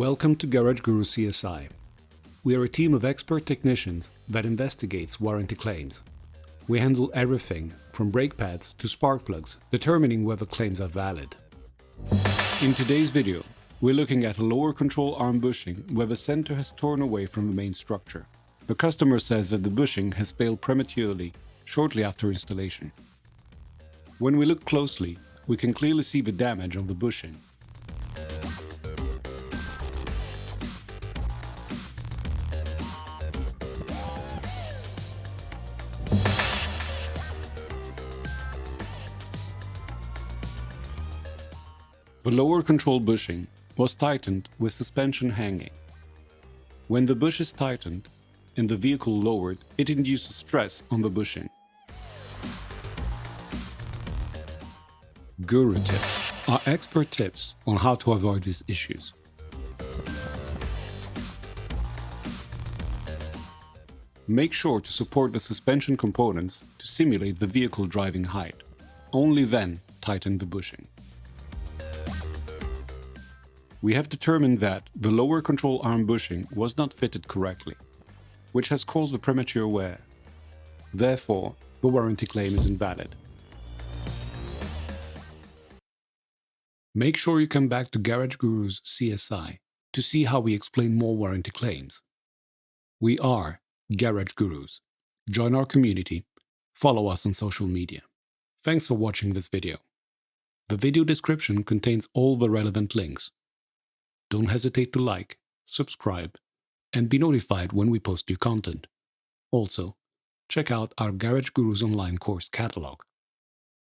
Welcome to Garage Gurus CSI. We are a team of expert technicians that investigates warranty claims. We handle everything from brake pads to spark plugs, determining whether claims are valid. In today's video, we're looking at a lower control arm bushing where the center has torn away from the main structure. The customer says that the bushing has failed prematurely shortly after installation. When we look closely, we can clearly see the damage on the bushing. The lower control bushing was tightened with suspension hanging. When the bush is tightened and the vehicle lowered, it induces stress on the bushing. Guru Tips are expert tips on how to avoid these issues. Make sure to support the suspension components to simulate the vehicle driving height. Only then tighten the bushing. We have determined that the lower control arm bushing was not fitted correctly, which has caused the premature wear. Therefore, the warranty claim is invalid. Make sure you come back to Garage Gurus CSI to see how we explain more warranty claims. We are Garage Gurus. Join our community. Follow us on social media. Thanks for watching this video. The video description contains all the relevant links. Don't hesitate to like, subscribe, and be notified when we post new content. Also, check out our Garage Gurus online course catalog.